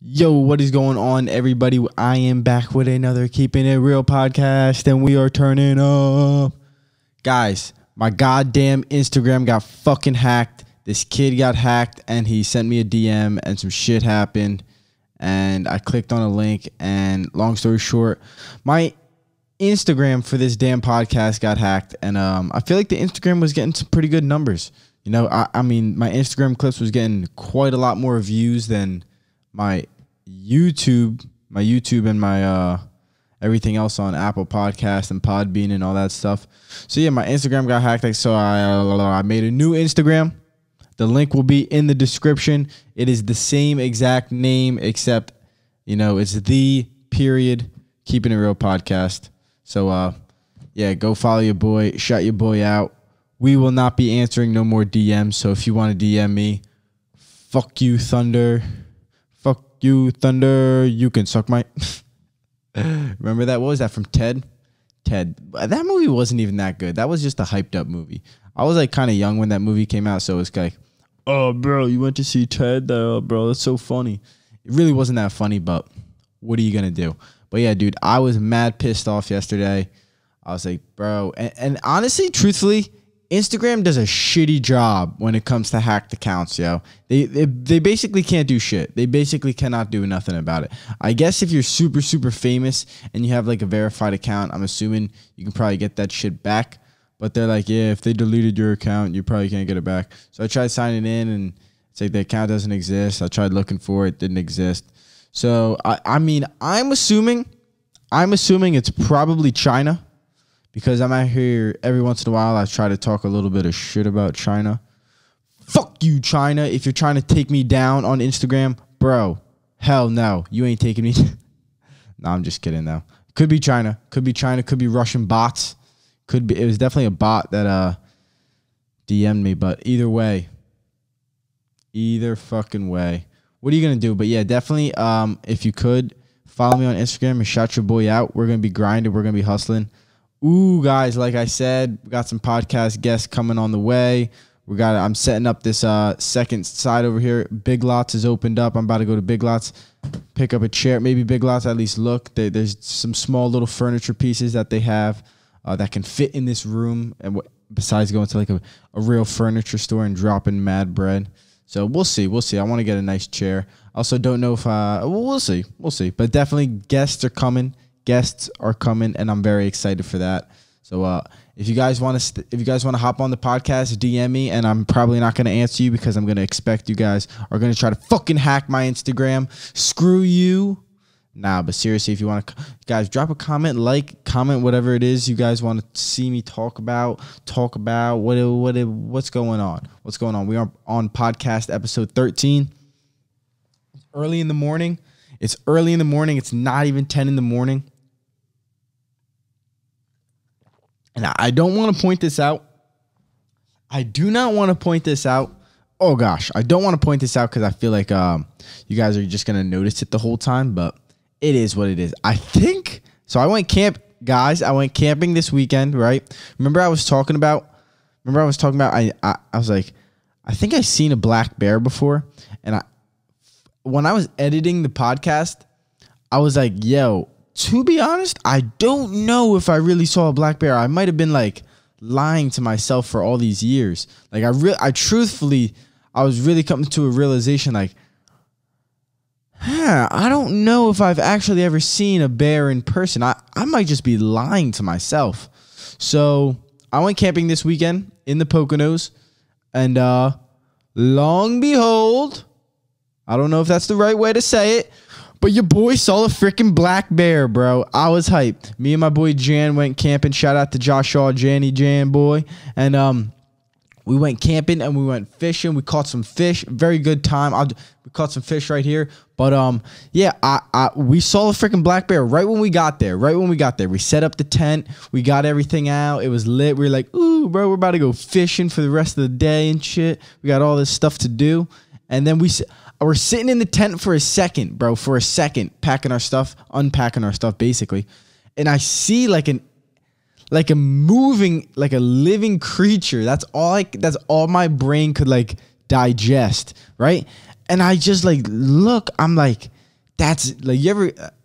Yo, what is going on, everybody? I am back with another Keeping It Real podcast, and we are turning up. Guys, my goddamn Instagram got fucking hacked. This kid got hacked, and he sent me a DM, and some shit happened, and I clicked on a link, and long story short, my Instagram for this damn podcast got hacked, and I feel like the Instagram was getting some pretty good numbers. You know, I mean, my Instagram clips was getting quite a lot more views than my YouTube and my everything else on Apple Podcast and Podbean and all that stuff. So yeah, my Instagram got hacked. So I made a new Instagram. The link will be in the description. It is the same exact name, except it's the Keeping It Real podcast. So yeah, go follow your boy, shout your boy out. We will not be answering no more DMs. So if you want to DM me, fuck you, Thunder. You Thunder, you can suck my. Remember that? What was that from Ted? That movie wasn't even that good. That was just a hyped up movie. I was like kind of young when that movie came out, so it's like, oh bro, you went to see Ted? Bro, that's so funny. It really wasn't that funny, but what are you gonna do? But yeah, dude, I was mad pissed off yesterday. I was like, bro, and honestly, truthfully, Instagram does a shitty job when it comes to hacked accounts, yo. They basically can't do shit. They basically cannot do nothing about it. I guess if you're super, super famous and you have like a verified account, I'm assuming you can probably get that shit back. But they're like, yeah, if they deleted your account, you probably can't get it back. So I tried signing in and it's like the account doesn't exist. I tried looking for it, didn't exist. So I mean, I'm assuming it's probably China. Because I'm out here every once in a while, I try to talk a little bit of shit about China. Fuck you, China. If you're trying to take me down on Instagram, bro, hell no. You ain't taking me. No, I'm just kidding, though. Could be China. Could be Russian bots. It was definitely a bot that DM'd me. But either fucking way. What are you going to do? But yeah, definitely, if you could, follow me on Instagram and shout your boy out. We're going to be grinding. We're going to be hustling. Ooh, guys, like I said, we got some podcast guests coming on the way. I'm setting up this second side over here. Big Lots is opened up. I'm about to go to Big Lots, pick up a chair. Maybe Big Lots at least look. There's some small little furniture pieces that they have that can fit in this room. And besides going to like a real furniture store and dropping mad bread. So we'll see. I want to get a nice chair. Also, don't know if we'll see. But definitely guests are coming. And I'm very excited for that. So if you guys want to hop on the podcast, DM me, and I'm probably not going to answer you because I'm going to expect you guys are going to try to fucking hack my Instagram. Screw you. Nah, but seriously, if you want to, guys, drop a comment, comment whatever it is you guys want to see me talk about what's going on. We are on podcast episode 13. It's early in the morning. It's not even 10 in the morning. And I don't want to point this out. I do not want to point this out. Oh, gosh. I don't want to point this out because I feel like you guys are just going to notice it the whole time. But it is what it is. I think. So I went camping this weekend, right? Remember I was talking about. I was like, I think I've seen a black bear before. And when I was editing the podcast, I was like, yo, to be honest, I don't know if I really saw a black bear. I might have been like lying to myself for all these years. Like I was really coming to a realization like, I don't know if I've actually ever seen a bear in person. I might just be lying to myself. So I went camping this weekend in the Poconos, and long behold, I don't know if that's the right way to say it, but your boy saw a freaking black bear, bro. I was hyped. Me and my boy Jan went camping. Shout out to Joshua, Jan boy. And we went camping and we went fishing. We caught some fish. Very good time. We caught some fish right here. But yeah, we saw a freaking black bear right when we got there. We set up the tent. We got everything out. It was lit. We were like, ooh, bro, we're about to go fishing for the rest of the day and shit. We got all this stuff to do. And then we're sitting in the tent for a second, bro, unpacking our stuff, basically. And I see like a moving, like a living creature. That's all my brain could like digest, right? And I just like look, I'm like, that's like,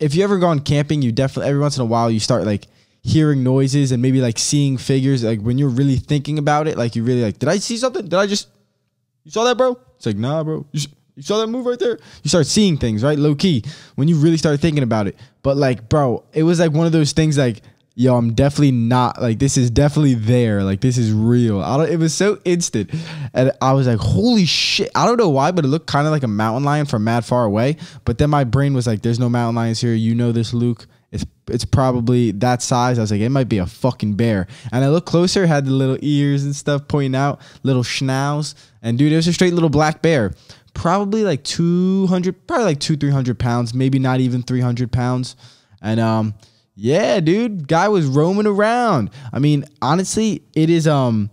if you ever gone camping, you definitely, every once in a while you start like hearing noises and maybe like seeing figures. Like when you're really thinking about it, like you really like, did I see something? You saw that, bro? It's like, nah, bro. You saw that move right there? You start seeing things, right? Low key, when you really start thinking about it. But like, bro, it was like one of those things like, yo, I'm definitely not, like, this is definitely there. Like, this is real. It was so instant. And I was like, holy shit. I don't know why, but it looked kind of like a mountain lion from mad far away. But then my brain was like, there's no mountain lions here. You know this, Luke. It's probably that size. I was like, it might be a fucking bear. And I looked closer, had the little ears and stuff pointing out, little schnauz. And dude, it was a straight little black bear. Probably like 200-300 pounds, maybe not even 300 pounds. And yeah, dude, guy was roaming around. I mean, honestly, it is so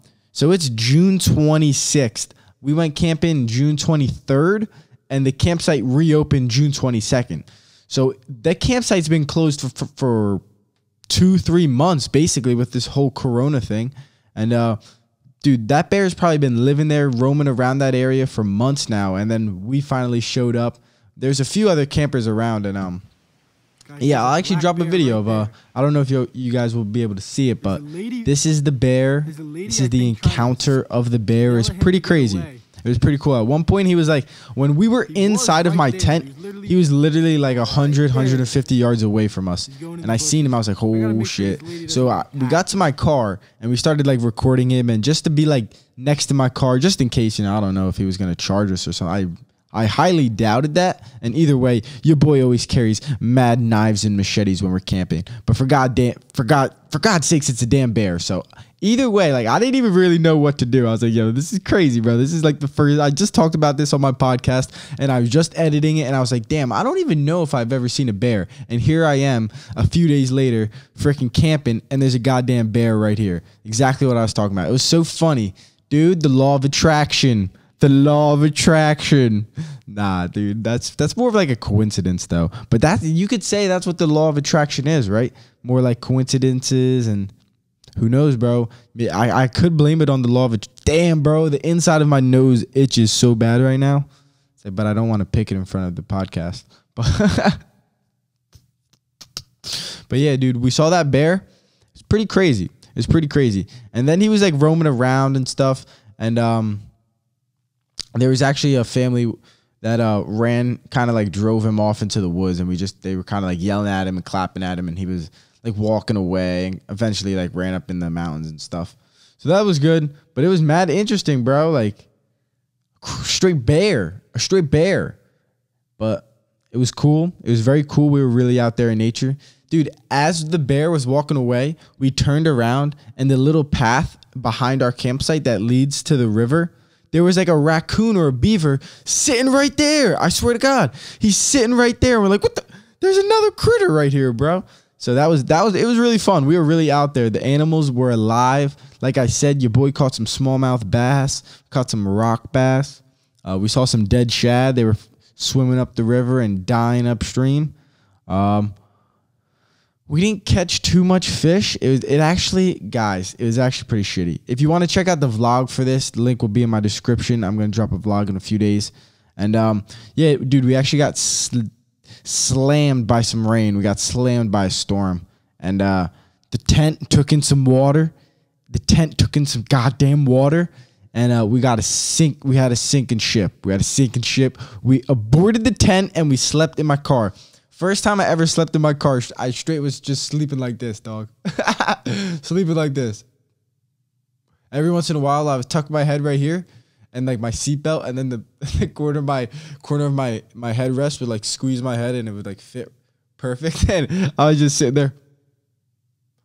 it's June 26th. We went camping June 23rd, and the campsite reopened June 22nd. So that campsite's been closed for 2-3 months basically with this whole corona thing. And dude, that bear's probably been living there, roaming around that area for months now. And then we finally showed up. There's a few other campers around, and yeah, I'll actually drop a video of I don't know if you guys will be able to see it, but this is the bear. This is the encounter of the bear. It's pretty crazy. It was pretty cool. At one point, he was like, when we were inside of my tent, he was literally like 150 yards away from us. And I seen him. I was like, oh, shit. So we got to my car, and we started like recording him. And just to be like next to my car, just in case, you know, I don't know if he was going to charge us or something. I highly doubted that. And either way, your boy always carries mad knives and machetes when we're camping. But for God's sakes, it's a damn bear. So either way, like, I didn't even really know what to do. I was like, yo, this is crazy, bro. This is like the first, I just talked about this on my podcast, and I was just editing it, and I was like, damn, I don't even know if I've ever seen a bear. And here I am a few days later, freaking camping, and there's a goddamn bear right here. Exactly what I was talking about. It was so funny. Dude, the law of attraction. The law of attraction. Nah, dude, that's more of like a coincidence though. But that, you could say that's what the law of attraction is, right? More like coincidences, and who knows, bro? I could blame it on the law of damn, bro. The inside of my nose itches so bad right now. But I don't want to pick it in front of the podcast. But yeah, dude, we saw that bear. It's pretty crazy. It's pretty crazy. And then he was like roaming around and stuff. And there was actually a family that kind of like drove him off into the woods, and they were kind of like yelling at him and clapping at him, and he was like walking away, and eventually like ran up in the mountains and stuff. So that was good, but it was mad interesting, bro. Like a straight bear. But it was cool. It was very cool. We were really out there in nature. Dude, as the bear was walking away, we turned around, and the little path behind our campsite that leads to the river, there was like a raccoon or a beaver sitting right there. I swear to God, he's sitting right there. We're like, what the? There's another critter right here, bro. So it was really fun. We were really out there. The animals were alive. Like I said, your boy caught some smallmouth bass, caught some rock bass. We saw some dead shad. They were swimming up the river and dying upstream. We didn't catch too much fish. It was actually pretty shitty. If you want to check out the vlog for this, the link will be in my description. I'm going to drop a vlog in a few days. And yeah, dude, we actually got slammed by some rain. We got slammed by a storm. And the tent took in some water. And we had a sinking ship. We aborted the tent, and we slept in my car. First time I ever slept in my car, I straight was just sleeping like this, dog. Sleeping like this. Every once in a while, I would tuck my head right here, and like my seatbelt, and then the corner of my headrest would like squeeze my head, and it would like fit perfect. And I was just sitting there,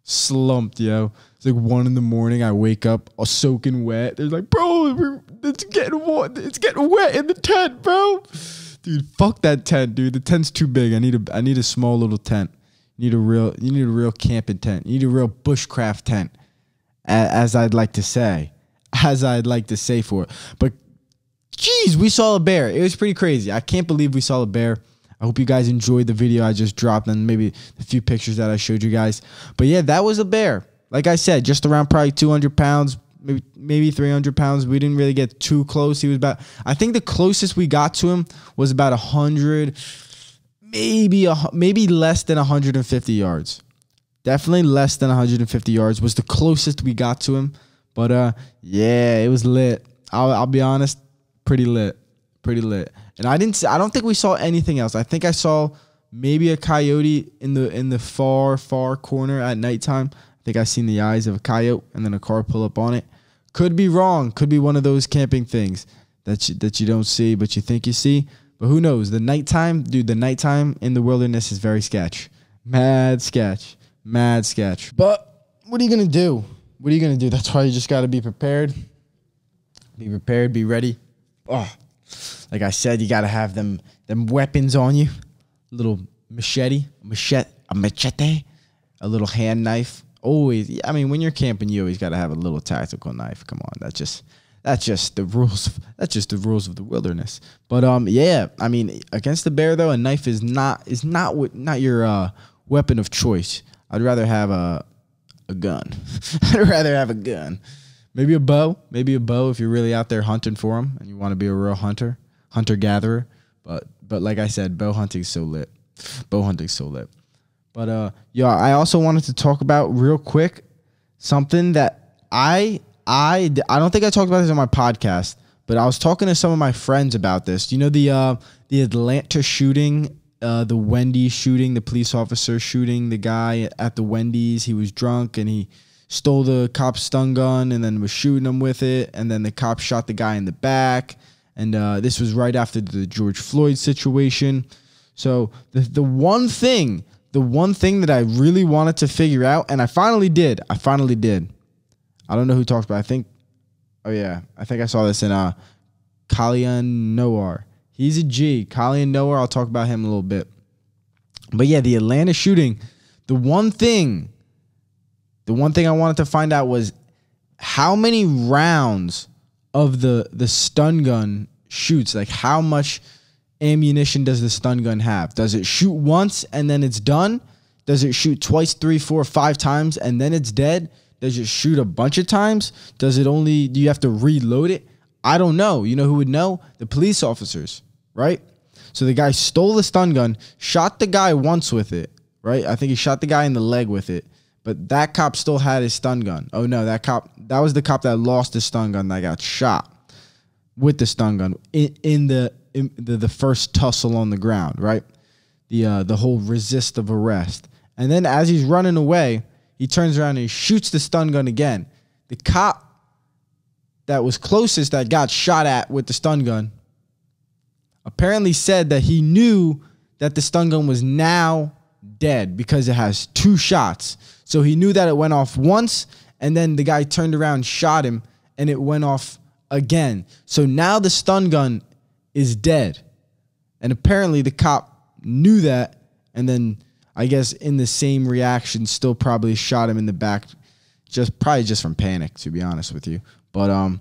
slumped, yo. It's like 1 a.m. I wake up, all soaking wet. They're like, bro, it's getting wet in the tent, bro. Dude, fuck that tent, dude. The tent's too big. I need a small little tent. You need a real camping tent. You need a real bushcraft tent, as I'd like to say for it. But geez, we saw a bear. It was pretty crazy. I can't believe we saw a bear. I hope you guys enjoyed the video I just dropped, and maybe the few pictures that I showed you guys. But yeah, that was a bear. Like I said, just around probably 200 pounds. Maybe 300 pounds. We didn't really get too close. He was about, I think the closest we got to him was about 100, maybe less than 150 yards. Definitely less than 150 yards was the closest we got to him. But yeah, it was lit. I'll be honest, pretty lit. And I don't think we saw anything else. I think I saw maybe a coyote in the far corner at nighttime. I think I seen the eyes of a coyote and then a car pull up on it. Could be wrong. Could be one of those camping things that you don't see but you think you see. But who knows? The nighttime in the wilderness is very sketch. Mad sketch. But what are you going to do? That's why you just got to be prepared. Be prepared, be ready. Oh, like I said, you got to have them weapons on you. A little machete, a little hand knife. Always, I mean, when you're camping, you always got to have a little tactical knife. Come on, that's just the rules. That's just the rules of the wilderness. But yeah, I mean, against the bear though, a knife is not your weapon of choice. I'd rather have a gun. I'd rather have a gun. Maybe a bow if you're really out there hunting for them and you want to be a real hunter gatherer. But like I said, bow hunting's so lit. But yeah, I also wanted to talk about real quick something that I don't think I talked about this on my podcast, but I was talking to some of my friends about this. You know the Atlanta shooting, the Wendy's shooting, the police officer shooting the guy at the Wendy's. He was drunk and he stole the cop's stun gun and then was shooting him with it, and then the cop shot the guy in the back. And this was right after the George Floyd situation. So the one thing that I really wanted to figure out, and I finally did. I don't know who talked about it. I think I saw this in Kalian Noir. He's a G. Kalian Noir, I'll talk about him a little bit. But yeah, the Atlanta shooting, the one thing I wanted to find out was how many rounds of the stun gun shoots. Like, how much ammunition does the stun gun have? Does it shoot once and then it's done? Does it shoot twice, 3, 4, 5 times and then it's dead? Does it shoot a bunch of times? Do you have to reload it? I don't know. You know who would know? The police officers, right? So the guy stole the stun gun, shot the guy once with it, right? I think he shot the guy in the leg with it. But that cop still had his stun gun. Oh no, that was the cop that lost his stun gun that got shot with the stun gun in the first tussle on the ground, right? The whole resist of arrest. And then as he's running away, he turns around and he shoots the stun gun again. The cop that was closest that got shot at with the stun gun apparently said that he knew that the stun gun was now dead because it has 2 shots. So he knew that it went off once, and then the guy turned around and shot him, and it went off again. So now the stun gun is dead. And apparently the cop knew that, and then I guess in the same reaction still probably shot him in the back, probably just from panic, to be honest with you. But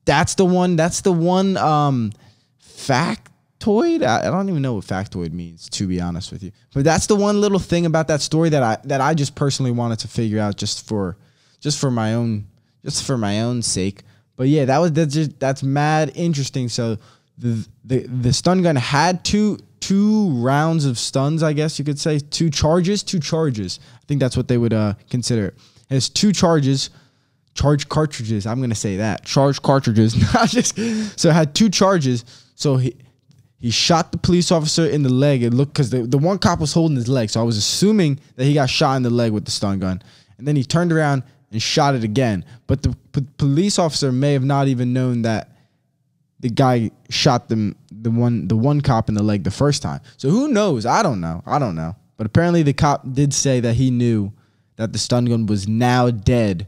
that's the one factoid. I don't even know what factoid means, to be honest with you. But that's the one little thing about that story that I just personally wanted to figure out just for my own sake. But yeah, that's mad interesting. So the stun gun had two rounds of stuns, I guess you could say. 2 charges. I think that's what they would consider it. It has 2 charge cartridges. I'm gonna say that. Charge cartridges. So it had 2 charges. So he shot the police officer in the leg. It looked, because the one cop was holding his leg, so I was assuming that he got shot in the leg with the stun gun. And then he turned around and shot it again. But the police officer may have not even known that the guy shot the one cop in the leg the first time. So who knows? I don't know. But apparently the cop did say that he knew that the stun gun was now dead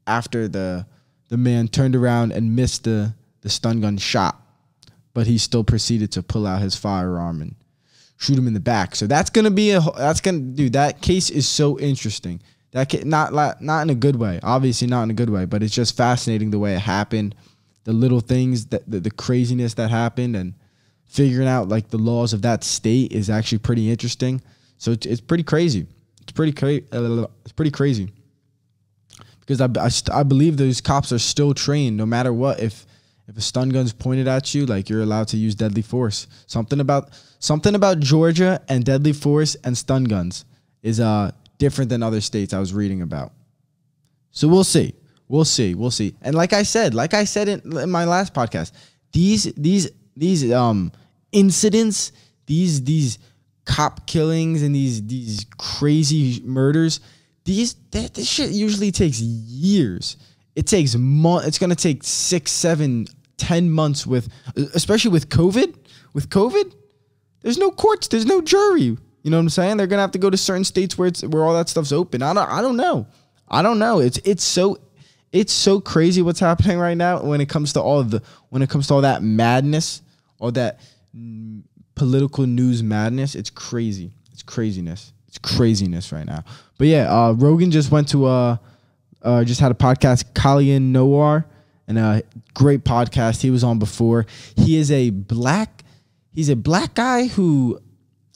after the man turned around and missed the stun gun shot. But he still proceeded to pull out his firearm and shoot him in the back. So that case is so interesting. Not in a good way, obviously not in a good way, but it's just fascinating the way it happened, the little things, the craziness that happened, and figuring out like the laws of that state is actually pretty interesting. So it's pretty crazy. It's pretty crazy because I believe those cops are still trained no matter what. If If a stun gun's pointed at you, like, you're allowed to use deadly force. Something about Georgia and deadly force and stun guns is different than other states I was reading about. So we'll see. And like I said in my last podcast, these incidents, these cop killings and these crazy murders, this shit usually takes years. It takes months. It's gonna take 6, 7, 10 months especially with COVID. With COVID, there's no courts, there's no jury. You know what I'm saying? They're gonna have to go to certain states where all that stuff's open. I don't know. It's so crazy what's happening right now when it comes to all that madness, all that political news madness. It's crazy. It's craziness. It's craziness right now. But yeah, Rogan just went to just had a podcast, Keepin Noir, and a great podcast. He was on before. He's a black guy who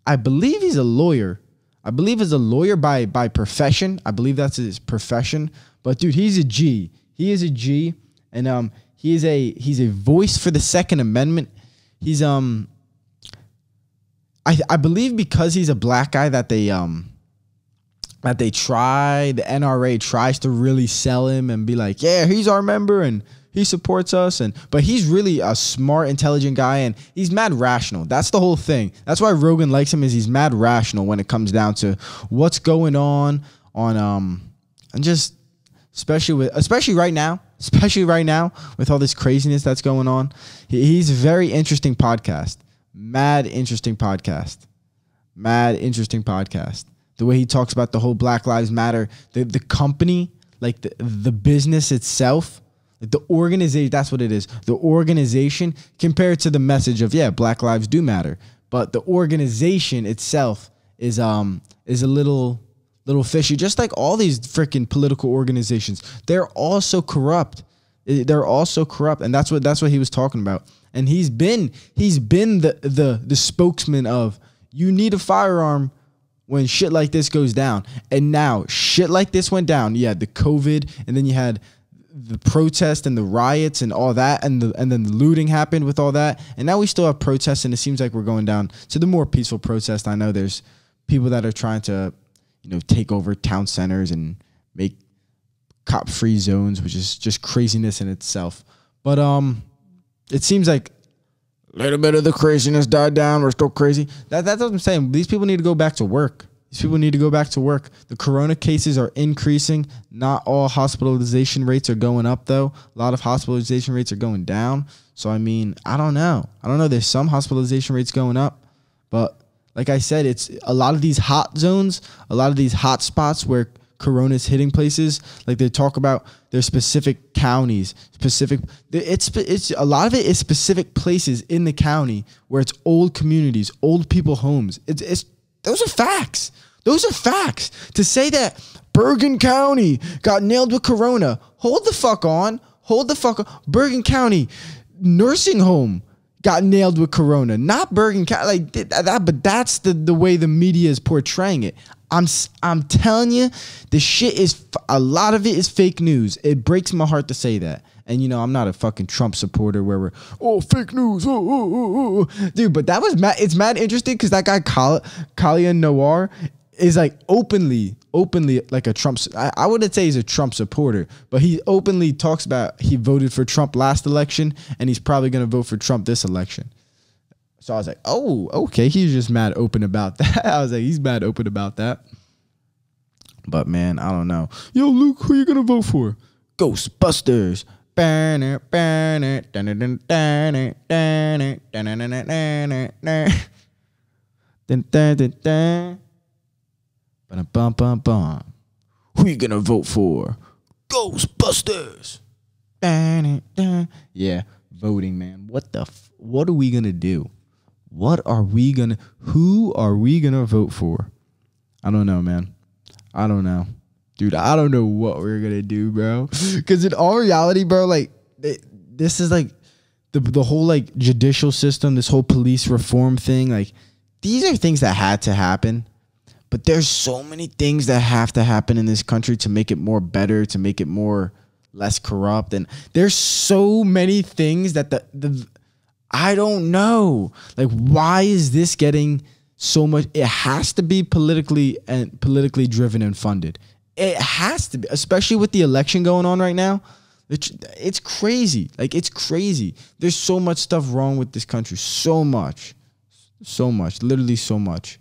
I believe he's a lawyer. I believe he's a lawyer by profession. I believe that's his profession. But dude, he's a G. He is a G, and he's a voice for the Second Amendment. He's I believe because he's a black guy that the NRA tries to really sell him and be like, yeah, he's our member and he supports us, but he's really a smart, intelligent guy, and he's mad rational. That's the whole thing. That's why Rogan likes him, is he's mad rational when it comes down to what's going on and just especially right now with all this craziness that's going on. He's a very interesting podcast. Mad interesting podcast. The way he talks about the whole Black Lives Matter, the company, like the business itself, like the organization, that's what it is. The organization compared to the message of, yeah, Black lives do matter. But the organization itself is a little fishy. Just like all these freaking political organizations. They're all so corrupt. And that's what he was talking about. And he's been the spokesman of, you need a firearm when shit like this goes down. And now shit like this went down. You had the COVID, and then you had the protest and the riots and all that, and then the looting happened with all that. And now we still have protests, and it seems like we're going down to the more peaceful protest. I know there's people that are trying to, take over town centers and make cop-free zones, which is just craziness in itself. But it seems like a little bit of the craziness died down. We're still crazy. That's what I'm saying. These people need to go back to work. The corona cases are increasing. Not all hospitalization rates are going up, though. A lot of hospitalization rates are going down. So, I mean, I don't know. There's some hospitalization rates going up. But like I said, it's a lot of these hot zones, a lot of these hot spots where corona is hitting places. Like they talk about their specific counties, it's a lot of it is specific places in the county where it's old communities, old people homes. Those are facts. To say that Bergen County got nailed with corona, hold the fuck on. Bergen County nursing home got nailed with corona, not Bergen County, like that. But that's the way the media is portraying it. I'm telling you, the shit is, a lot of it is fake news. It breaks my heart to say that. And I'm not a fucking Trump supporter where we're, fake news, dude. But that was it's mad interesting because that guy Keepin Noir is like openly like a Trump. I wouldn't say he's a Trump supporter, but he openly talks about he voted for Trump last election and he's probably gonna vote for Trump this election. So I was like, oh, okay, he's just mad open about that. I was like, he's mad open about that. But man, I don't know. Yo, Luke, who you gonna vote for? Ghostbusters. Who you gonna vote for? Ghostbusters. Yeah, voting, man. What are we gonna do? Who are we gonna vote for? I don't know, man. I don't know. Dude, I don't know what we're gonna do, bro. Because in all reality, bro, like, this is like the whole like judicial system, this whole police reform thing. Like, these are things that had to happen. But there's so many things that have to happen in this country to make it more better, to make it more less corrupt, and there's so many things that the I don't know. Like, why is this getting so much? It has to be politically driven and funded. It has to be, especially with the election going on right now. It's crazy. Like, it's crazy. There's so much stuff wrong with this country. So much, literally so much.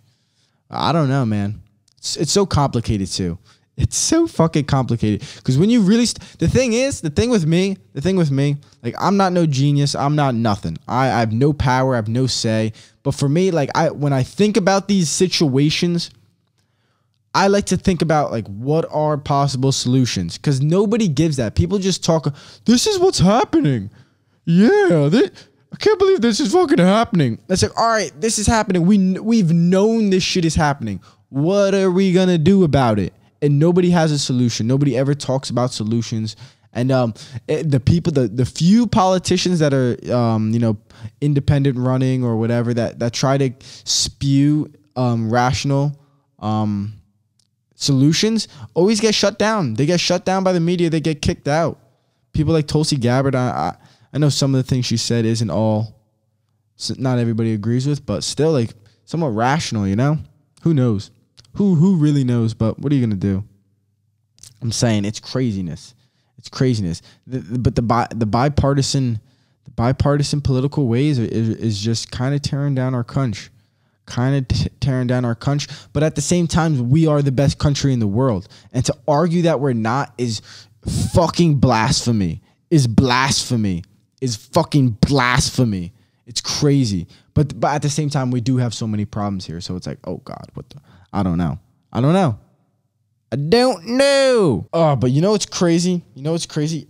I don't know, man. It's so complicated too. It's so fucking complicated. Because when you really, the thing with me, like, I'm not no genius. I'm not nothing. I have no power. I have no say. But for me, like, when I think about these situations, I like to think about, like, what are possible solutions? Because nobody gives that. People just talk, this is what's happening. Yeah, I can't believe this is fucking happening. It's like, all right, this is happening. We've known this shit is happening. What are we going to do about it? And nobody has a solution. Nobody ever talks about solutions. And the few politicians that are, independent running or whatever, that try to spew rational solutions always get shut down. They get shut down by the media. They get kicked out. People like Tulsi Gabbard, I know some of the things she said isn't all, not everybody agrees with, but still, like, somewhat rational, you know? Who knows? Who really knows? But what are you going to do? I'm saying it's craziness. It's craziness. But the bipartisan political ways is just kind of tearing down our country. But at the same time, we are the best country in the world. And to argue that we're not is fucking blasphemy. Is fucking blasphemy. It's crazy. But at the same time, we do have so many problems here. So it's like, oh God, I don't know. Oh, but you know what's crazy?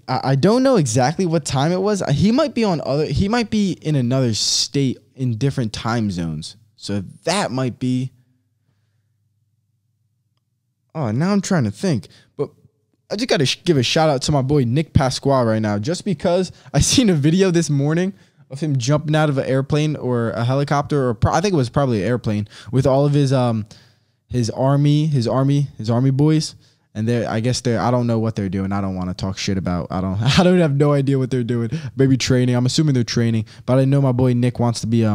I don't know exactly what time it was. He might be in another state in different time zones. So that might be. Oh, now I'm trying to think. But I just got to give a shout out to my boy Nick Pasquale right now, just because I seen a video this morning of him jumping out of an airplane or a helicopter, or I think it was probably an airplane, with all of his army boys. And I don't know what they're doing. I don't want to talk shit about. I don't have no idea what they're doing. Maybe training. I'm assuming they're training, but I know my boy Nick wants to be,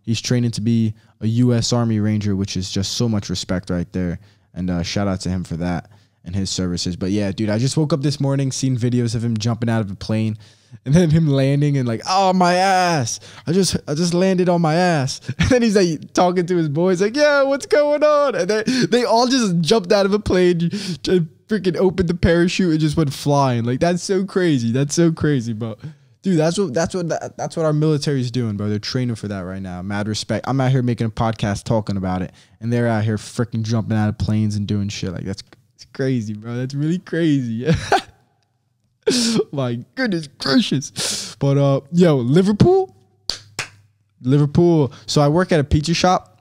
he's training to be a U.S. Army Ranger, which is just so much respect right there. And shout out to him for that and his services. But yeah, dude, I just woke up this morning, seen videos of him jumping out of a plane, and then him landing and like, oh, my ass. I just landed on my ass. And then he's like talking to his boys like, yeah, what's going on? And then they all just jumped out of a plane, freaking opened the parachute and just went flying. Like, that's so crazy. But dude, that's what our military is doing, bro. They're training for that right now. Mad respect. I'm out here making a podcast talking about it, and they're out here freaking jumping out of planes and doing shit. Like, it's crazy, bro. That's really crazy. My goodness gracious. But yo, Liverpool. So I work at a pizza shop.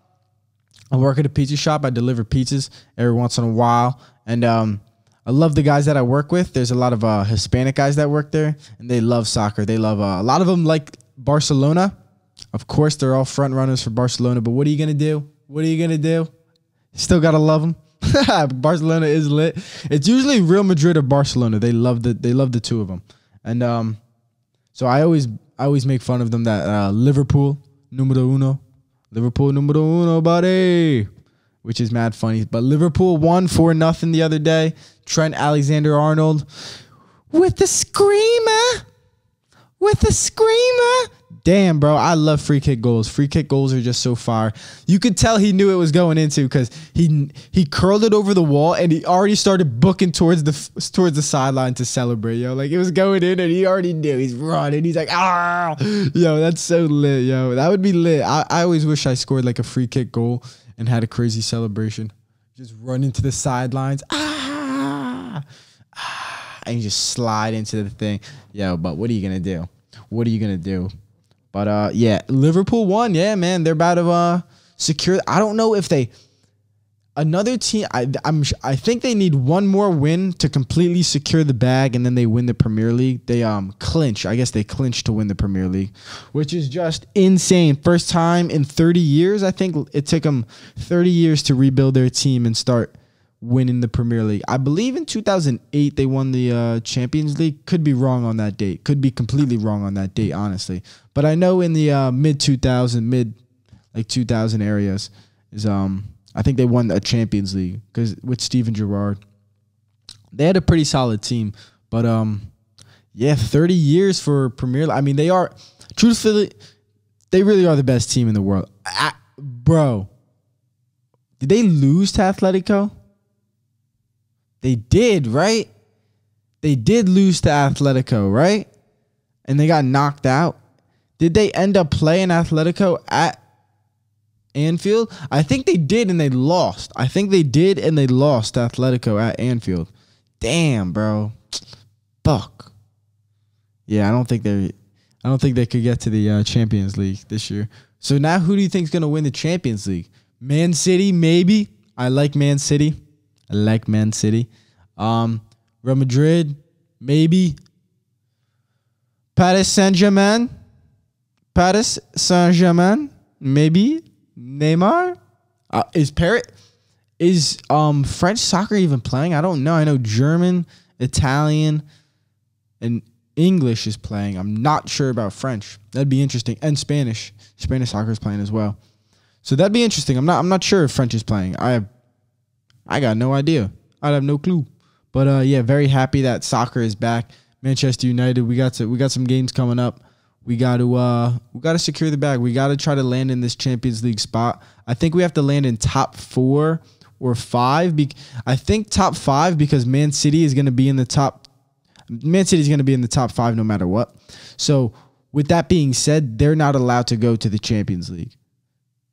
I deliver pizzas every once in a while, and I love the guys that I work with. There's a lot of Hispanic guys that work there, and they love soccer. They love a lot of them like Barcelona. Of course, they're all front runners for Barcelona. But what are you gonna do? Still gotta love them. Barcelona is lit. It's usually Real Madrid or Barcelona. They love the two of them, and so I always make fun of them that Liverpool numero uno, buddy, which is mad funny. But Liverpool won 4-0 the other day. Trent Alexander-Arnold with the screamer. Damn, bro, I love free kick goals. Free kick goals are just so fire. You could tell he knew it was going into, because he curled it over the wall and he already started booking towards the sideline to celebrate, yo. Like, it was going in and he already knew. He's running. He's like, ah, yo, that's so lit, yo. That would be lit. I always wish I scored like a free kick goal and had a crazy celebration. Just run into the sidelines, and you just slide into the thing, yo. But what are you gonna do? But yeah, Liverpool won. Yeah, man, they're about to secure. I don't know if another team. I think they need one more win to completely secure the bag, and then they win the Premier League. They clinch. I guess they clinch to win the Premier League, which is just insane. First time in 30 years. I think it took them 30 years to rebuild their team and start winning the Premier League. I believe in 2008 they won the Champions League. Could be wrong on that date. Could be completely wrong on that date, honestly. But I know in the mid 2000 areas is I think they won a Champions League because with Steven Gerrard, they had a pretty solid team. But yeah, 30 years for Premier League. I mean, they are truthfully, they really are the best team in the world. Bro, did they lose to Atletico? They did, right? They did lose to Atletico, right? And they got knocked out. Did they end up playing Atletico at Anfield? I think they did and they lost. I think they did and they lost to Atletico at Anfield. Damn, bro. Fuck. Yeah, I don't think they could get to the Champions League this year. So now who do you think is going to win the Champions League? Man City, maybe. I like Man City. Real Madrid, maybe. Paris Saint-Germain, maybe. Neymar. Is French soccer even playing? I don't know. I know German, Italian, and English is playing. I'm not sure about French. That'd be interesting. And Spanish. Spanish soccer is playing as well. So that'd be interesting. I'm not sure if French is playing. I got no idea. I'd have no clue. But yeah, very happy that soccer is back. Manchester United, we got some games coming up. We got to secure the bag. We got to try to land in this Champions League spot. I think we have to land in top 4 or 5. I think top 5 because Man City is going to be in the top. Man City is going to be in the top 5 no matter what. So with that being said, they're not allowed to go to the Champions League,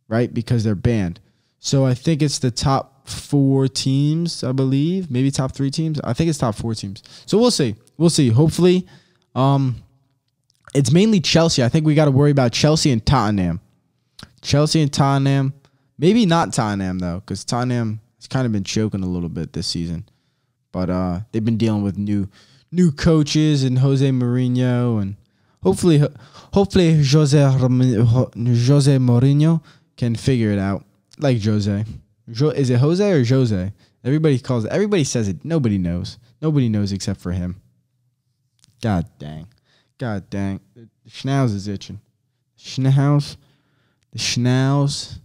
right? Because they're banned. So I think it's the top 4 teams, I believe. Maybe top 3 teams. I think it's top 4 teams. So we'll see. Hopefully, it's mainly Chelsea. I think we got to worry about Chelsea and Tottenham. Maybe not Tottenham, though, because Tottenham has kind of been choking a little bit this season. But they've been dealing with new coaches and Jose Mourinho. And hopefully Jose Mourinho can figure it out. Like Jose. Is it Jose or Jose? Everybody says it. Nobody knows. Nobody knows except for him. God dang. The schnauz is itching. The schnauz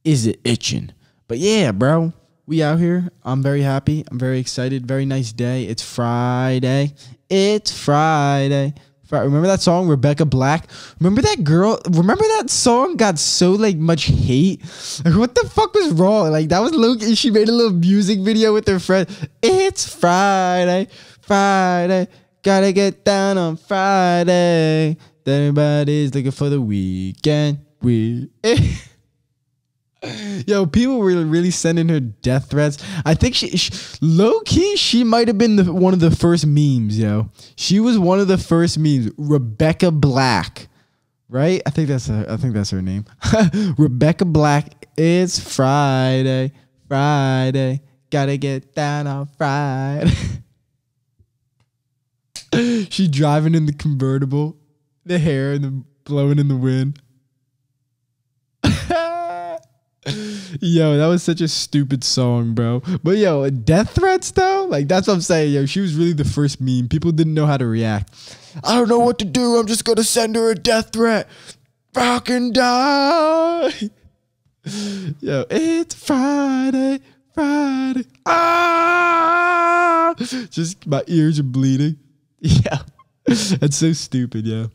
is it itching. But yeah, bro. We out here. I'm very happy. I'm very excited. Very nice day. It's Friday. Remember that song, Rebecca Black? Remember that girl? Remember that song got so like much hate? Like, what the fuck was wrong? Like, that was Loki. She made a little music video with her friend. It's Friday. Gotta get down on Friday. Everybody's looking for the weekend. Yo, people were really sending her death threats. I think she low-key, she might have been one of the first memes, yo. She was one of the first memes. Rebecca Black, right? I think that's her name. Rebecca Black. It's Friday. Gotta get down on Friday. She driving in the convertible, the hair and the blowing in the wind. Yo, that was such a stupid song, bro. But yo, death threats though? Like, that's what I'm saying. Yo, she was really the first meme. People didn't know how to react. I don't know what to do. I'm just gonna send her a death threat. Fucking die. Yo, it's Friday. Ah! Just my ears are bleeding. Yeah. That's so stupid, yo.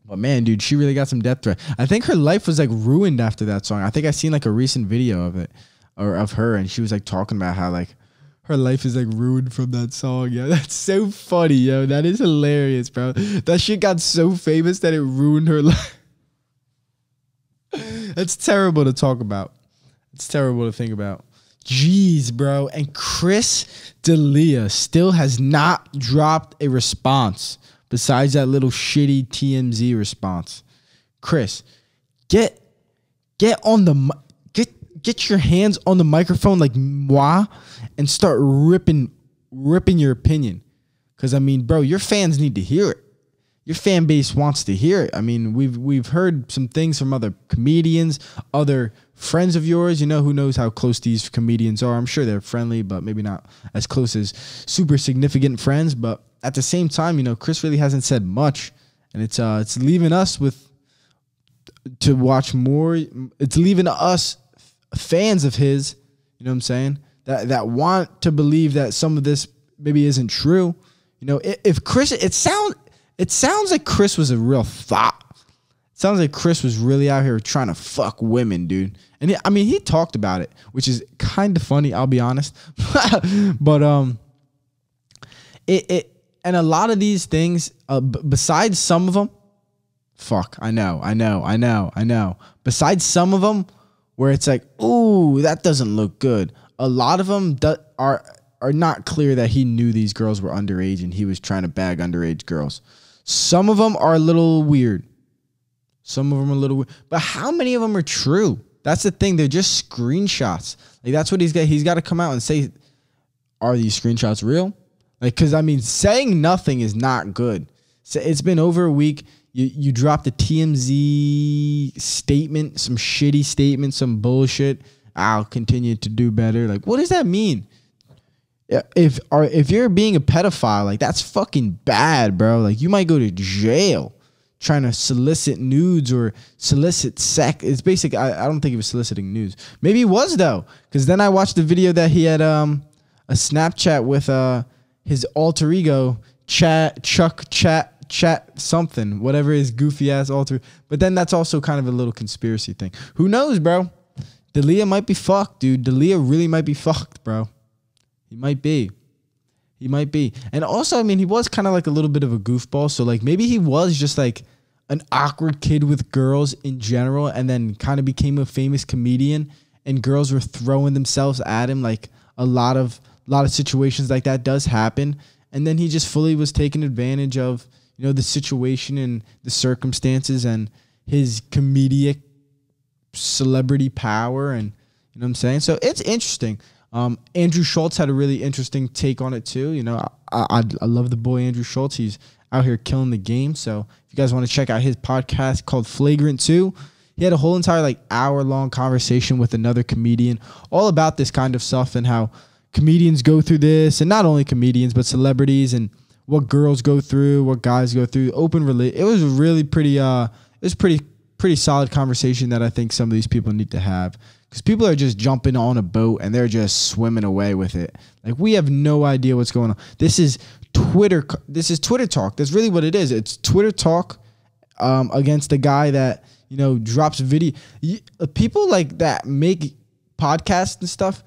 But man, dude, she really got some death threat. I think her life was like ruined after that song. I think I seen like a recent video of it or of her, and she was like talking about how like her life is like ruined from that song. Yeah, that's so funny, yo. That is hilarious, bro. That shit got so famous that it ruined her life. That's terrible to talk about. It's terrible to think about. Jeez, bro. And Chris D'Elia still has not dropped a response. Besides that little shitty TMZ response. Chris, get on the get your hands on the microphone like moi and start ripping your opinion. Cause I mean, bro, your fans need to hear it. your fan base wants to hear it. I mean, we've heard some things from other comedians, other friends of yours. You know, who knows how close these comedians are. I'm sure they're friendly, but maybe not as close as super significant friends. But at the same time, you know, Chris really hasn't said much, and it's leaving us to watch more. It's leaving us fans of his, you know what I'm saying, that want to believe that some of this maybe isn't true. You know, if Chris, it sounds like Chris was a real thought. It sounds like Chris was really out here trying to fuck women, dude. And he talked about it, which is kind of funny, I'll be honest. But and a lot of these things, besides some of them, I know. Besides some of them, where it's like, ooh, that doesn't look good. A lot of them are not clear that he knew these girls were underage and he was trying to bag underage girls. Some of them are a little weird. But how many of them are true? That's the thing. They're just screenshots. Like, that's what he's got to come out and say, are these screenshots real? Like, because, I mean, saying nothing is not good. So it's been over a week. You dropped a TMZ statement, some shitty statement, some bullshit. I'll continue to do better. Like, what does that mean? If you're being a pedophile, like, that's fucking bad, bro. Like, you might go to jail trying to solicit nudes or solicit sex. It's basically, I don't think he was soliciting nudes. Maybe he was, though, because then I watched the video that he had a Snapchat with his alter ego, Chat something, whatever his goofy ass alter. But then that's also kind of a little conspiracy thing. Who knows, bro? D'Elia might be fucked, dude. D'Elia really might be fucked, bro. He might be. And also, I mean, he was kind of like a little bit of a goofball. So, like, maybe he was just like an awkward kid with girls in general, and then kind of became a famous comedian, and girls were throwing themselves at him. Like, a lot of situations like that does happen. And then he just fully was taking advantage of, you know, the situation and the circumstances and his comedic celebrity power, and you know what I'm saying? So it's interesting. Andrew Schultz had a really interesting take on it too. You know, I love the boy Andrew Schultz. He's out here killing the game. So if you guys want to check out his podcast called Flagrant 2, he had a whole entire like hour-long conversation with another comedian all about this kind of stuff and how comedians go through this, and not only comedians but celebrities, and what girls go through, what guys go through. It was really pretty. It was pretty solid conversation that I think some of these people need to have, because people are just jumping on a boat and they're just swimming away with it. Like, we have no idea what's going on. This is Twitter talk. That's really what it is. It's Twitter talk against the guy that, you know, drops video. People like that make podcasts and stuff.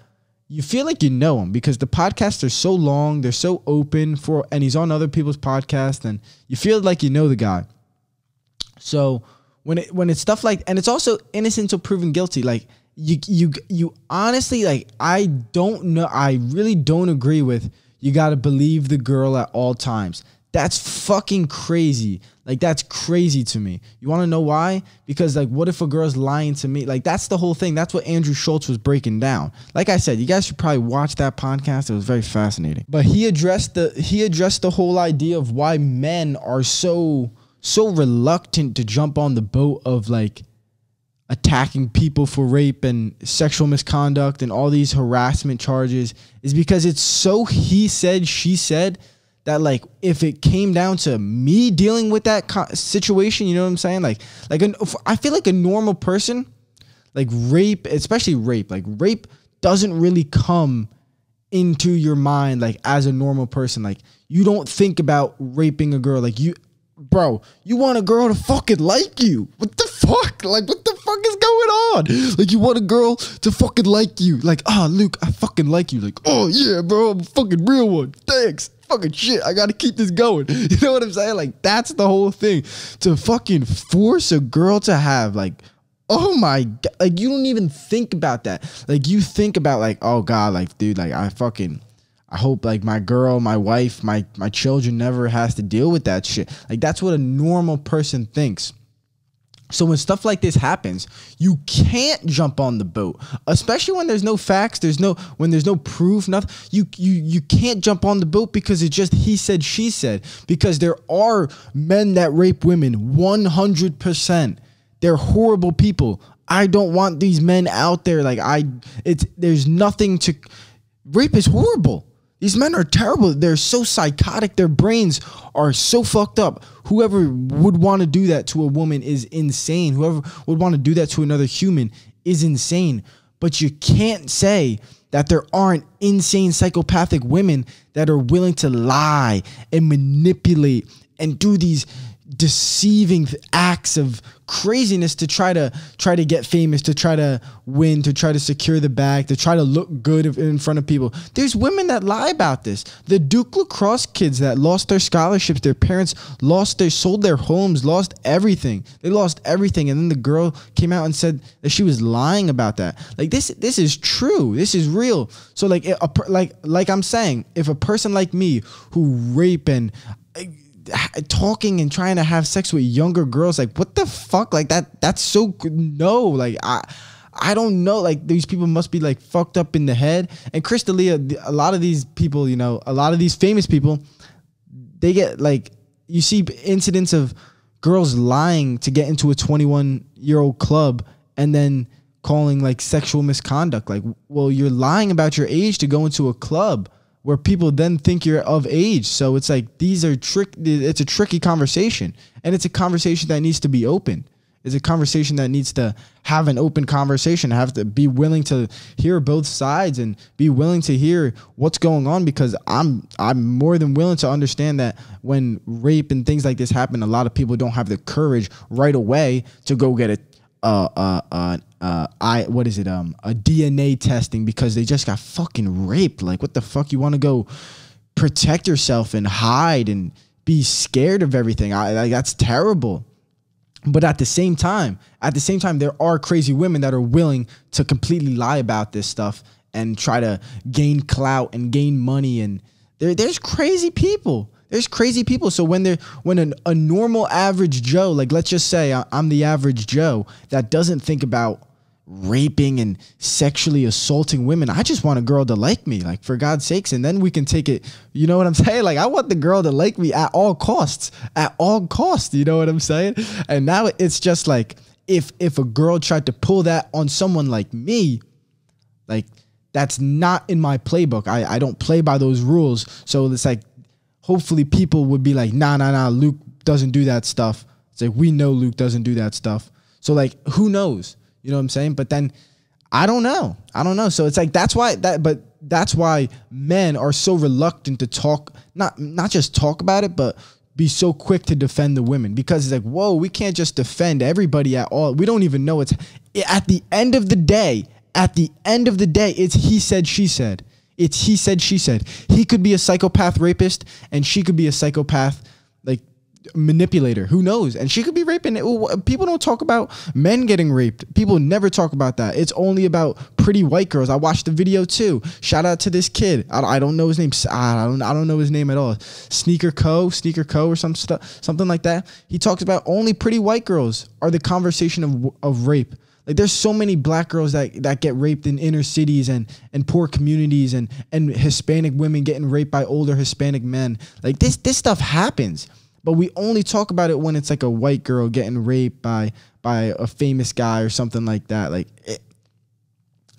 You feel like you know him because the podcasts are so long, they're so open and he's on other people's podcasts, and you feel like you know the guy. So when it's stuff like, and it's also innocent until proven guilty. Like, you honestly, like, I don't know. I really don't agree with, you got to believe the girl at all times. That's fucking crazy. Like, that's crazy to me. You want to know why? Because, like, what if a girl's lying to me? Like, that's the whole thing. That's what Andrew Schultz was breaking down. Like I said, you guys should probably watch that podcast. It was very fascinating. But he addressed the whole idea of why men are so reluctant to jump on the boat of, like, attacking people for rape and sexual misconduct and all these harassment charges, is because it's so he said, she said, that, like, if it came down to me dealing with that situation, you know what I'm saying? Like I feel like a normal person, like, rape, especially rape, like, rape doesn't really come into your mind, like, as a normal person. Like, you don't think about raping a girl. Like, bro, you want a girl to fucking like you. What the fuck? Like, what the fuck is going on? Like, you want a girl to fucking like you. Like, Luke, I fucking like you. Like, oh yeah, bro, I'm a fucking real one. Thanks. Fucking shit, I gotta keep this going. You know what I'm saying? Like, that's the whole thing. To fucking force a girl to have, like, oh my God, like, you don't even think about that. Like, you think about, like, oh God, like, dude, like, I hope, like, my girl, my wife, my children never has to deal with that shit. Like, that's what a normal person thinks. So when stuff like this happens, you can't jump on the boat, especially when there's no facts, when there's no proof, nothing. You can't jump on the boat because it's just he said, she said. Because there are men that rape women, 100%. They're horrible people. I don't want these men out there. There's nothing to. Rape is horrible. These men are terrible. They're so psychotic. Their brains are so fucked up. Whoever would want to do that to a woman is insane. Whoever would want to do that to another human is insane. But you can't say that there aren't insane psychopathic women that are willing to lie and manipulate and do these deceiving acts of craziness to try to get famous, to try to win, to try to secure the bag, to try to look good in front of people. There's women that lie about this. The Duke lacrosse kids that lost their scholarships, their parents sold their homes, lost everything. They lost everything, and then the girl came out and said that she was lying about that. Like this is true. This is real. So like I'm saying, if a person like me who rape and talking and trying to have sex with younger girls, like what the fuck, like that's so no, like I don't know, like these people must be like fucked up in the head. And Chris D'Elia, a lot of these people, a lot of these famous people, they get like, you see incidents of girls lying to get into a 21-year-old club and then calling like sexual misconduct. Like, well, you're lying about your age to go into a club where people then think you're of age. So it's like, it's a tricky conversation, and it's a conversation that needs to be open. It's a conversation that needs to have an open conversation, have to be willing to hear both sides and be willing to hear what's going on, because I'm more than willing to understand that when rape and things like this happen, a lot of people don't have the courage right away to go get a DNA testing because they just got fucking raped. Like, what the fuck? You want to go protect yourself and hide and be scared of everything? That's terrible. But at the same time, there are crazy women that are willing to completely lie about this stuff and try to gain clout and gain money. And there's crazy people. There's crazy people. So when a normal average Joe, like let's just say I'm the average Joe that doesn't think about raping and sexually assaulting women. I just want a girl to like me, like, for God's sakes. And then we can take it, you know what I'm saying? Like, I want the girl to like me at all costs, you know what I'm saying? And now it's just like, if a girl tried to pull that on someone like me, like, that's not in my playbook. I don't play by those rules. So it's like, hopefully people would be like, nah, Luke doesn't do that stuff. It's like, we know Luke doesn't do that stuff. So like, who knows? You know what I'm saying? But then I don't know. So it's like, that's why men are so reluctant to talk, not just talk about it, but be so quick to defend the women, because it's like, whoa, we can't just defend everybody at all. We don't even know. It's at the end of the day, it's he said, she said. It's he said, she said. He could be a psychopath rapist and she could be a psychopath like manipulator. Who knows? And she could be raping. People don't talk about men getting raped. People never talk about that. It's only about pretty white girls. I watched the video too. Shout out to this kid. I don't know his name. I don't know his name at all. Sneaker Co or something like that. He talks about only pretty white girls are the conversation of rape. Like, there's so many black girls that get raped in inner cities and poor communities, and Hispanic women getting raped by older Hispanic men. Like, this stuff happens, but we only talk about it when it's like a white girl getting raped by a famous guy or something like that. Like,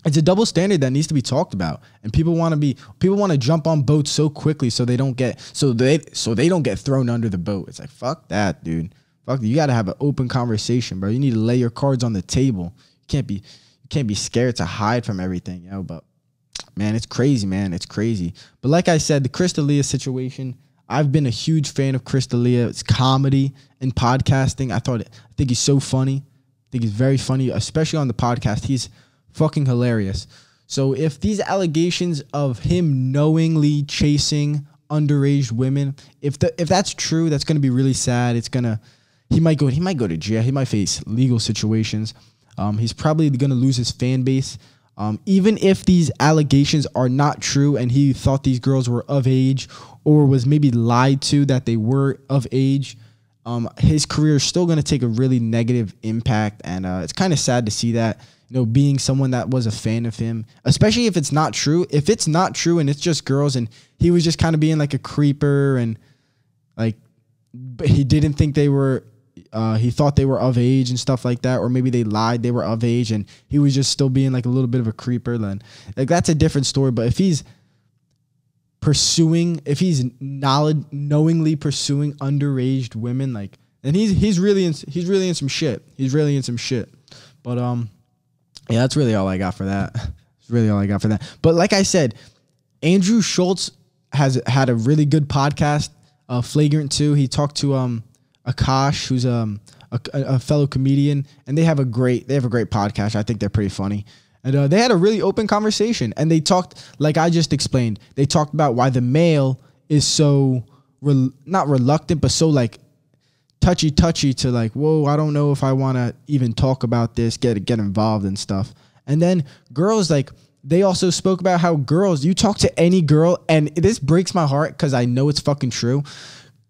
it's a double standard that needs to be talked about, and people want to jump on boats so quickly so they don't get thrown under the boat. It's like, fuck that, dude. Fuck, you got to have an open conversation, bro. You need to lay your cards on the table. You can't be scared to hide from everything, you know. But man, it's crazy, man. It's crazy. But like I said, the Chris D'Elia situation, I've been a huge fan of Chris D'Elia. It's comedy and podcasting. I think he's so funny. I think he's very funny, especially on the podcast. He's fucking hilarious. So if these allegations of him knowingly chasing underage women, if that's true, that's going to be really sad. He might go to jail. He might face legal situations. He's probably going to lose his fan base. Even if these allegations are not true and he thought these girls were of age or was maybe lied to that they were of age, his career is still going to take a really negative impact. And it's kind of sad to see that, being someone that was a fan of him, especially if it's not true. If it's not true and it's just girls and he was just kind of being like a creeper and like, but he didn't think they were, he thought they were of age and stuff like that. Or maybe they lied, they were of age and he was just still being like a little bit of a creeper, then like that's a different story. But if he's knowingly pursuing underage women, like, and he's really in some shit. He's really in some shit. But yeah, that's really all I got for that. That's really all I got for that. But like I said, Andrew Schultz has had a really good podcast, Flagrant 2. He talked to Akash, who's a fellow comedian, and they have a great podcast. I think they're pretty funny. And they had a really open conversation, and they talked, like I just explained, they talked about why the male is so, not reluctant, but so like touchy to like, whoa, I don't know if I want to even talk about this, get involved and stuff. And then girls, like, they also spoke about how girls, you talk to any girl, and this breaks my heart because I know it's fucking true.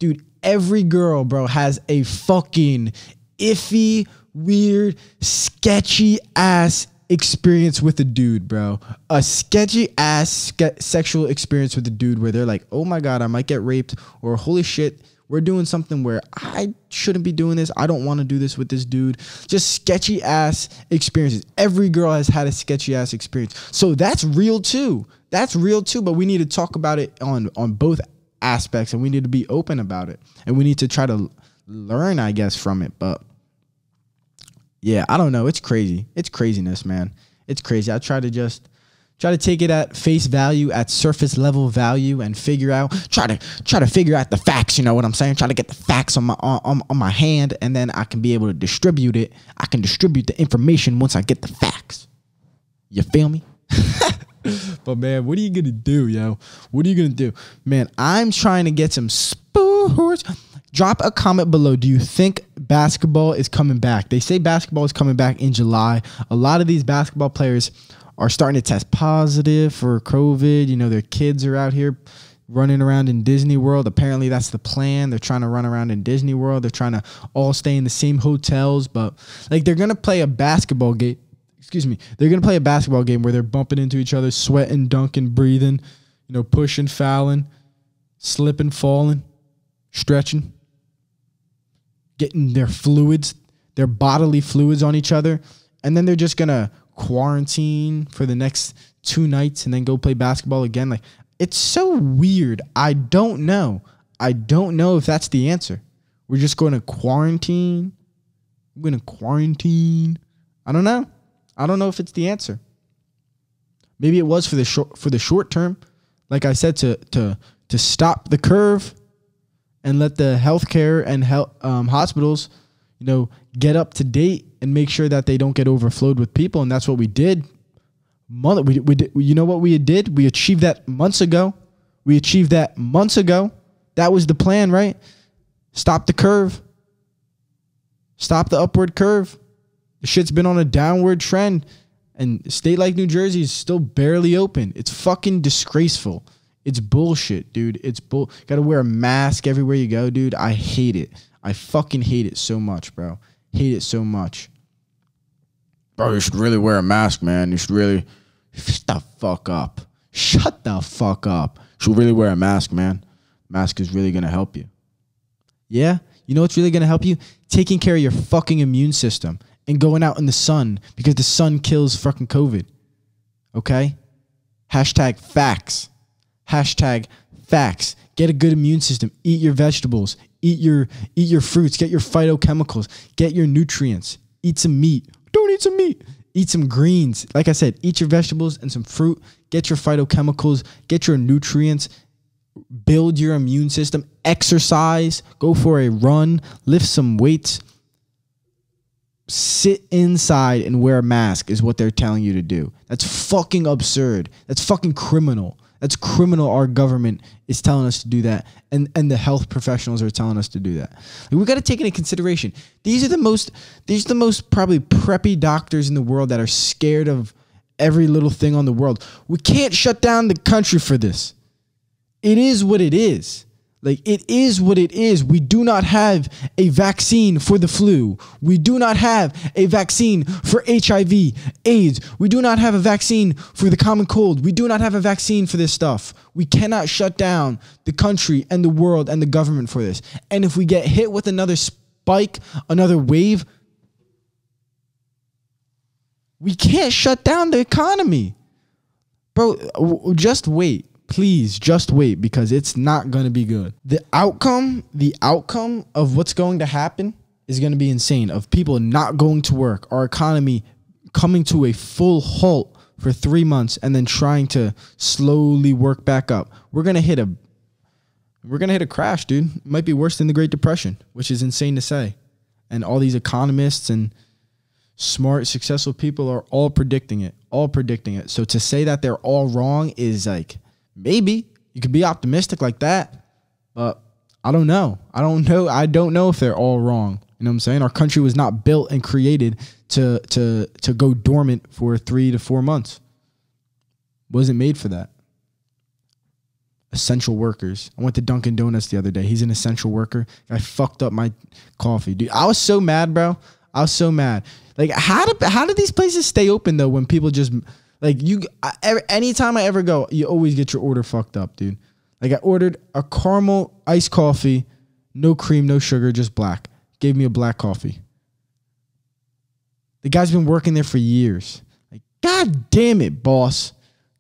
Dude, every girl, bro, has a fucking iffy, weird, sketchy ass experience with a dude, bro. A sketchy ass sexual experience with a dude where they're like, oh my God, I might get raped, or holy shit, we're doing something where I shouldn't be doing this. I don't want to do this with this dude. Just sketchy ass experiences. Every girl has had a sketchy ass experience. So that's real too. But we need to talk about it on both aspects, and we need to be open about it, and we need to try to learn, I guess, from it. But yeah, I don't know. It's crazy. It's craziness, man. It's crazy. I try to take it at face value, at surface level value, and try to figure out the facts. You know what I'm saying? Try to get the facts on my hand, and then I can be able to distribute it. I can distribute the information once I get the facts. You feel me? But man, what are you gonna do, yo? What are you gonna do, man? I'm trying to get some sports. Drop a comment below. Do you think basketball is coming back? They say basketball is coming back in July. A lot of these basketball players are starting to test positive for COVID. Their kids are out here running around in Disney World. Apparently that's the plan. They're trying to run around in Disney World. They're trying to all stay in the same hotels, but like they're going to play a basketball game. They're going to play a basketball game where they're bumping into each other, sweating, dunking, breathing, pushing, fouling, slipping, falling, stretching, getting their bodily fluids on each other. And then they're just going to quarantine for the next 2 nights and then go play basketball again. Like, it's so weird. I don't know if that's the answer. We're just going to quarantine. We're going to quarantine. I don't know if it's the answer. Maybe it was for the short term, like I said, to stop the curve and let the healthcare and hospitals, get up to date and make sure that they don't get overflowed with people. And that's what we did. You know what we did? We achieved that months ago. That was the plan, right? Stop the curve. Stop the upward curve. The shit's been on a downward trend, and a state like New Jersey is still barely open. It's fucking disgraceful. It's bullshit, dude. Gotta wear a mask everywhere you go, dude. I hate it. I fucking hate it so much, bro. Hate it so much. Bro, you should really wear a mask, man. You should really... Shut the fuck up. Shut the fuck up. You should really wear a mask, man. Mask is really gonna help you. Yeah? You know what's really gonna help you? Taking care of your fucking immune system and going out in the sun, because the sun kills fucking COVID. Okay? Hashtag facts. Hashtag facts. Get a good immune system. Eat your vegetables. Eat your fruits. Get your phytochemicals. Get your nutrients. Eat some meat. Don't eat some meat. Eat some greens. Like I said, eat your vegetables and some fruit. Get your phytochemicals. Get your nutrients. Build your immune system. Exercise. Go for a run. Lift some weights. Sit inside and wear a mask is what they're telling you to do. That's fucking absurd. That's fucking criminal. That's criminal. Our government is telling us to do that. And the health professionals are telling us to do that. Like, we got to take into consideration. These are the most probably preppy doctors in the world that are scared of every little thing on the world. We can't shut down the country for this. It is what it is. Like, it is what it is. We do not have a vaccine for the flu. We do not have a vaccine for HIV, AIDS. We do not have a vaccine for the common cold. We do not have a vaccine for this stuff. We cannot shut down the country and the world and the government for this. And if we get hit with another spike, another wave, we can't shut down the economy. Bro, just wait. Please just wait, because it's not going to be good. The outcome of what's going to happen is going to be insane. Of people not going to work, our economy coming to a full halt for 3 months and then trying to slowly work back up. We're going to hit a crash, dude. It might be worse than the Great Depression, which is insane to say. And all these economists and smart, successful people are all predicting it. So to say that they're all wrong is like, maybe you could be optimistic like that, but I don't know. I don't know if they're all wrong. You know what I'm saying? Our country was not built and created to go dormant for 3 to 4 months. Wasn't made for that. Essential workers. I went to Dunkin' Donuts the other day. He's an essential worker. I fucked up my coffee, dude. I was so mad, bro. I was so mad. Like, how did these places stay open though when people just like anytime I ever go, you always get your order fucked up, dude. Like, I ordered a caramel iced coffee, no cream, no sugar, just black. Gave me a black coffee. The guy's been working there for years. Like, God damn it, boss.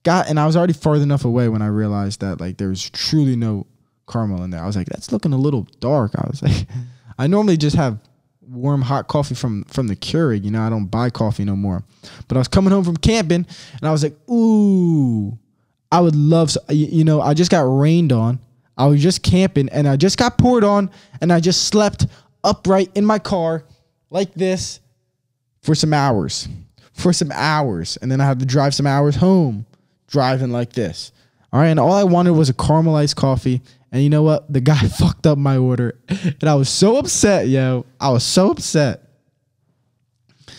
And I was already far enough away when I realized that like there was truly no caramel in there. I was like, that's looking a little dark. I was like, I normally just have warm hot coffee from the Keurig. You know, I don't buy coffee no more. But I was coming home from camping and I was like, ooh, I would love, you know, I just got rained on. I was just camping and I just got poured on and I just slept upright in my car like this for some hours. And then I had to drive some hours home driving like this. All right. And all I wanted was a caramelized coffee. And you know what? The guy fucked up my order. And I was so upset, yo. I was so upset. I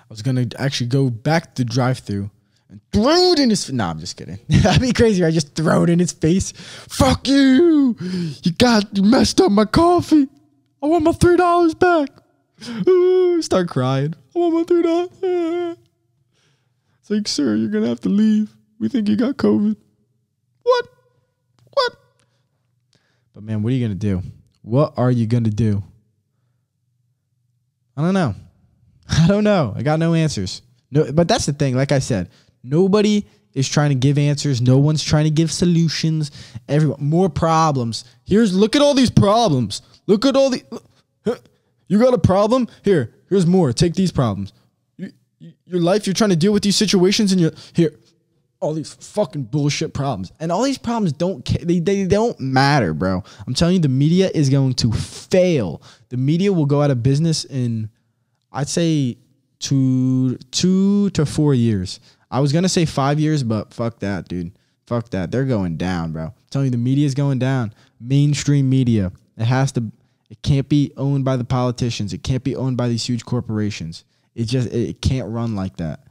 was going to actually go back to the drive-thru and throw it in his face. Nah, I'm just kidding. That'd be crazy. I just throw it in his face. Fuck you. You messed up my coffee. I want my $3 back. Ooh, start crying. I want my $3. It's like, sir, you're going to have to leave. We think you got COVID. What? But man, what are you going to do? What are you going to do? I don't know. I got no answers. No, but that's the thing. Like I said, nobody is trying to give answers. No one's trying to give solutions. Everyone, more problems. Look at all these problems. Look at all the, you got a problem? Here's more. Take these problems. Your life, you're trying to deal with these situations and all these fucking bullshit problems. And all these problems they don't matter, bro. I'm telling you, the media is going to fail. The media will go out of business in, I'd say, 2 to 4 years. I was going to say 5 years, but fuck that, dude. Fuck that. They're going down, bro. I'm telling you, the media is going down. Mainstream media. It can't be owned by the politicians. It can't be owned by these huge corporations. It can't run like that.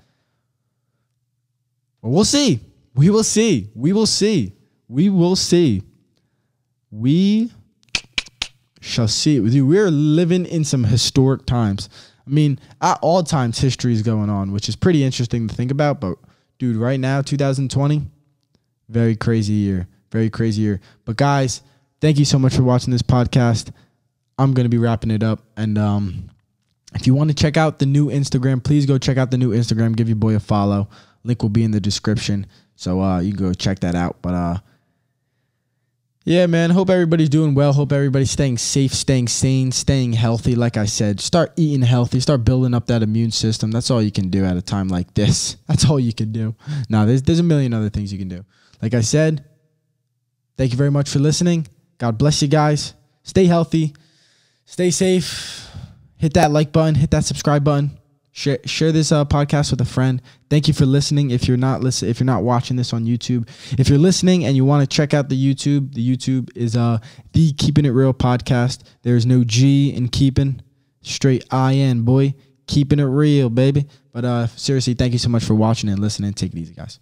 But we'll see. We will see. We shall see. Dude, we're living in some historic times. I mean, at all times, history is going on, which is pretty interesting to think about. But, dude, right now, 2020, very crazy year. Very crazy year. But, guys, thank you so much for watching this podcast. I'm going to be wrapping it up. And if you want to check out the new Instagram, please go check out the new Instagram. Give your boy a follow. Link will be in the description, so you can go check that out. But yeah, man, hope everybody's doing well. Hope everybody's staying safe, staying sane, staying healthy. Like I said, start eating healthy. Start building up that immune system. That's all you can do at a time like this. That's all you can do. Now, there's a million other things you can do. Like I said, thank you very much for listening. God bless you guys. Stay healthy. Stay safe. Hit that like button. Hit that subscribe button. Share this podcast with a friend. Thank you for listening. If you're not watching this on YouTube, if you're listening and you want to check out the YouTube is the Keepin' It Real podcast. There's no G in Keepin', straight IN, boy. Keeping it real, baby. But seriously, thank you so much for watching and listening. Take it easy, guys.